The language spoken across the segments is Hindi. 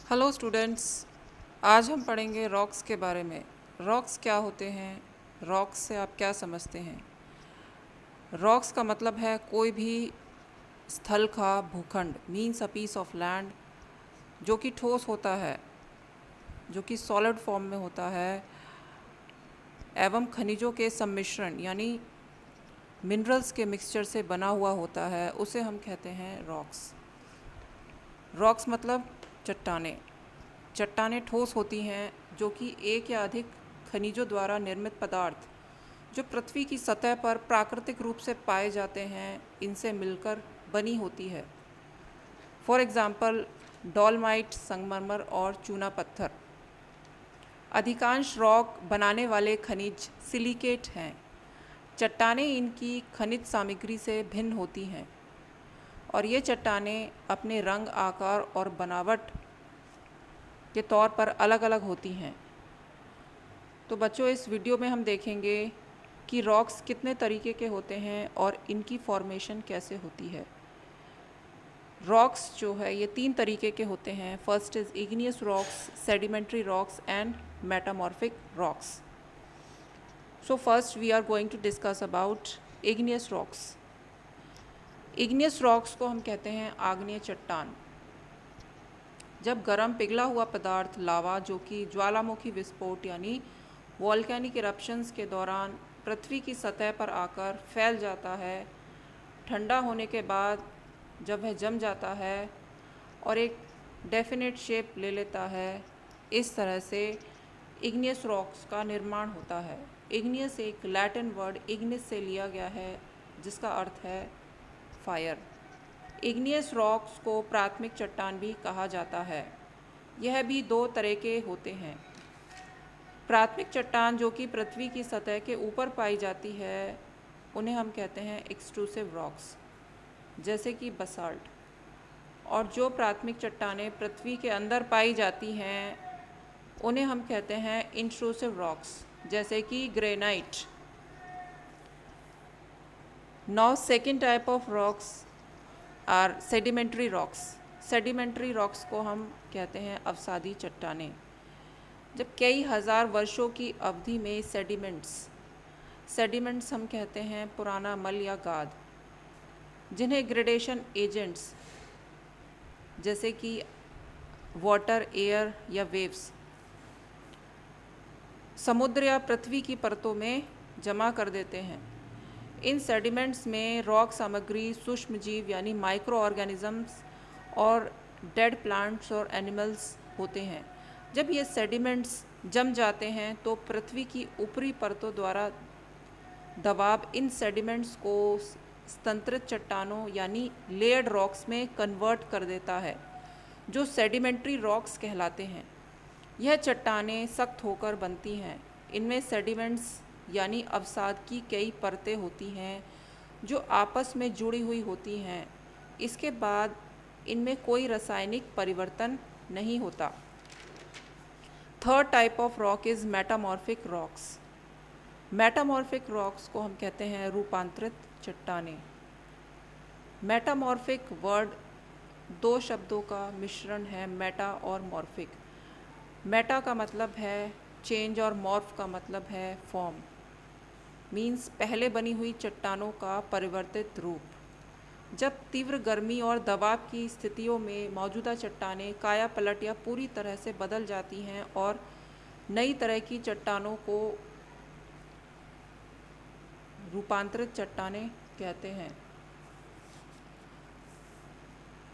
Hello students. आज हम पढ़ेंगे रॉक्स के बारे में। रॉक्स क्या होते हैं? रॉक्स से आप क्या समझते हैं? रॉक्स का मतलब है कोई भी स्थल का भूखंड, means a piece of land जो कि ठोस होता है, जो कि सॉलिड फॉर्म में होता है, एवं खनिजों के सम्मिश्रण यानी मिनरल्स के मिक्सचर से बना हुआ होता है, उसे हम कहते हैं रॉक्स। रॉक्स मतलब चट्टानें। चट्टानें ठोस होती हैं जो कि एक या अधिक खनिजों द्वारा निर्मित पदार्थ जो पृथ्वी की सतह पर प्राकृतिक रूप से पाए जाते हैं, इनसे मिलकर बनी होती है। फॉर एग्ज़ाम्पल डॉलमाइट, संगमरमर और चूना पत्थर। अधिकांश रॉक बनाने वाले खनिज सिलिकेट हैं। चट्टानें इनकी खनिज सामग्री से भिन्न होती हैं और ये चट्टानें अपने रंग, आकार और बनावट के तौर पर अलग अलग होती हैं। तो बच्चों, इस वीडियो में हम देखेंगे कि रॉक्स कितने तरीके के होते हैं और इनकी फॉर्मेशन कैसे होती है। रॉक्स जो है ये 3 तरीके के होते हैं। First is igneous rocks, sedimentary rocks and metamorphic rocks. So first we are going to discuss about igneous rocks. Igneous rocks को हम कहते हैं आग्नेय चट्टान। जब गर्म पिघला हुआ पदार्थ लावा, जो कि ज्वालामुखी विस्फोट यानी वॉल्केनिक इरप्शंस के दौरान पृथ्वी की सतह पर आकर फैल जाता है, ठंडा होने के बाद जब वह जम जाता है और एक डेफिनेट शेप ले लेता है, इस तरह से इग्नियस रॉक्स का निर्माण होता है। इग्नियस एक लैटिन वर्ड इग्निस से लिया गया है जिसका अर्थ है फायर। इग्नियस रॉक्स को प्राथमिक चट्टान भी कहा जाता है। यह भी 2 तरह के होते हैं। प्राथमिक चट्टान जो कि पृथ्वी की सतह के ऊपर पाई जाती है, उन्हें हम कहते हैं एक्सट्रूसिव रॉक्स, जैसे कि बसाल्ट। और जो प्राथमिक चट्टानें पृथ्वी के अंदर पाई जाती हैं, उन्हें हम कहते हैं इंट्रूसिव रॉक्स, जैसे कि granite. Now second type of rocks are sedimentary rocks. Sedimentary rocks को हम कहते हैं अवसादी चट्टानें। जब कई हज़ार वर्षों की अवधि में सेडिमेंट्स हम कहते हैं पुराना मल या गाद, जिन्हें ग्रेडेशन एजेंट्स जैसे कि वाटर, एयर या वेव्स समुद्र या पृथ्वी की परतों में जमा कर देते हैं। इन सेडिमेंट्स में रॉक सामग्री, सूक्ष्म जीव यानी माइक्रो ऑर्गेनिजम्स और डेड प्लांट्स और एनिमल्स होते हैं। जब ये सेडिमेंट्स जम जाते हैं तो पृथ्वी की ऊपरी परतों द्वारा दबाव इन सेडिमेंट्स को स्तंत्रित चट्टानों यानी लेयर्ड रॉक्स में कन्वर्ट कर देता है, जो सेडिमेंट्री रॉक्स कहलाते हैं। यह चट्टानें सख्त होकर बनती हैं। इनमें सेडिमेंट्स यानी अवसाद की कई परतें होती हैं जो आपस में जुड़ी हुई होती हैं। इसके बाद इनमें कोई रासायनिक परिवर्तन नहीं होता। Third type of rock is metamorphic rocks. Metamorphic rocks को हम कहते हैं रूपांतरित चट्टानें। मेटामॉर्फिक वर्ड 2 शब्दों का मिश्रण है, मेटा और मॉर्फिक। मेटा का मतलब है चेंज और मॉर्फ का मतलब है फॉर्म, मीन्स पहले बनी हुई चट्टानों का परिवर्तित रूप। जब तीव्र गर्मी और दबाव की स्थितियों में मौजूदा चट्टानें काया पलट या पूरी तरह से बदल जाती हैं और नई तरह की चट्टानों को रूपांतरित चट्टानें कहते हैं।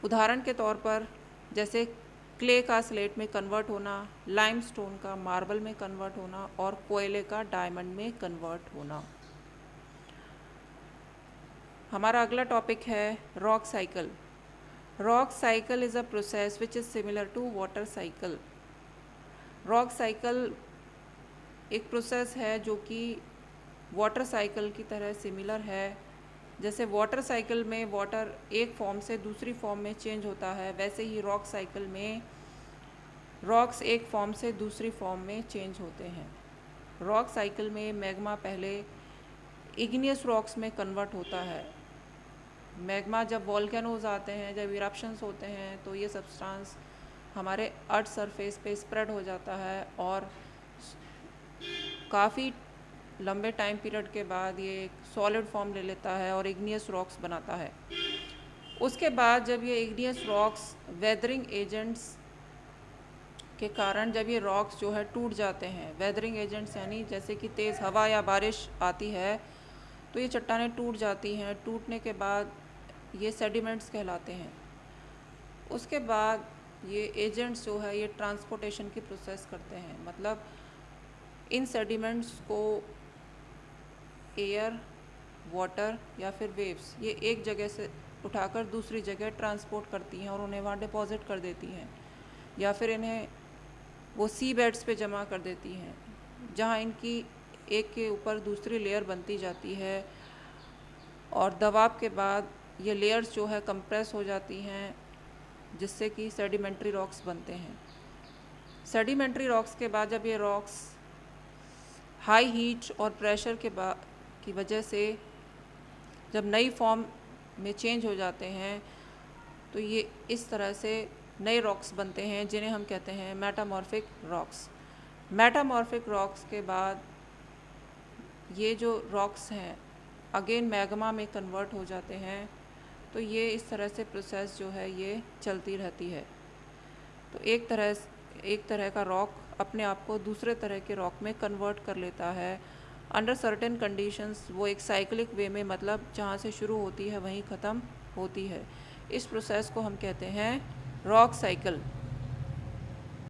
उदाहरण के तौर पर जैसे क्ले का स्लेट में कन्वर्ट होना, लाइमस्टोन का मार्बल में कन्वर्ट होना और कोयले का डायमंड में कन्वर्ट होना। हमारा अगला टॉपिक है rock cycle. Rock cycle is a process which is similar to water cycle. Rock cycle एक प्रोसेस है जो कि वाटर साइकिल की तरह सिमिलर है। जैसे वाटर साइकिल में वाटर एक फॉर्म से दूसरी फॉर्म में चेंज होता है, वैसे ही रॉक साइकिल में रॉक्स एक फॉर्म से दूसरी फॉर्म में चेंज होते हैं। रॉक साइकिल में मैग्मा पहले इग्नियस रॉक्स में कन्वर्ट होता है। मैग्मा जब वॉल्केनोज आते हैं, जब इरप्शंस होते हैं, तो ये सब्सटेंस हमारे अर्थ सरफेस पे स्प्रेड हो जाता है और काफ़ी लंबे टाइम पीरियड के बाद ये एक सॉलिड फॉर्म ले लेता है और इग्नियस रॉक्स बनाता है। उसके बाद जब ये इग्नियस रॉक्स वेदरिंग एजेंट्स के कारण जब ये रॉक्स जो है टूट जाते हैं, वेदरिंग एजेंट्स यानी जैसे कि तेज़ हवा या बारिश आती है तो ये चट्टानें टूट जाती हैं। टूटने के बाद ये सेडिमेंट्स कहलाते हैं। उसके बाद ये एजेंट्स जो है ये ट्रांसपोर्टेशन की प्रोसेस करते हैं, मतलब इन सेडिमेंट्स को एयर, वाटर या फिर वेव्स ये एक जगह से उठाकर दूसरी जगह ट्रांसपोर्ट करती हैं और उन्हें वहाँ डिपॉजिट कर देती हैं, या फिर इन्हें वो सी बेड्स पे जमा कर देती हैं, जहाँ इनकी एक के ऊपर दूसरी लेयर बनती जाती है और दबाव के बाद ये लेयर्स जो है कंप्रेस हो जाती हैं, जिससे कि सेडिमेंट्री रॉक्स बनते हैं। सेडिमेंट्री रॉक्स के बाद जब ये रॉक्स हाई हीट और प्रेशर की वजह से जब नई फॉर्म में चेंज हो जाते हैं तो ये इस तरह से नए रॉक्स बनते हैं, जिन्हें हम कहते हैं मेटामॉर्फिक रॉक्स। मेटामॉर्फिक रॉक्स के बाद ये जो रॉक्स हैं अगेन मैग्मा में कन्वर्ट हो जाते हैं। तो ये इस तरह से प्रोसेस जो है ये चलती रहती है। तो एक तरह का रॉक अपने आप को दूसरे तरह के रॉक में कन्वर्ट कर लेता है अंडर सर्टेन कंडीशंस। वो एक साइक्लिक वे में, मतलब जहाँ से शुरू होती है वहीं ख़त्म होती है। इस प्रोसेस को हम कहते हैं रॉक साइकिल।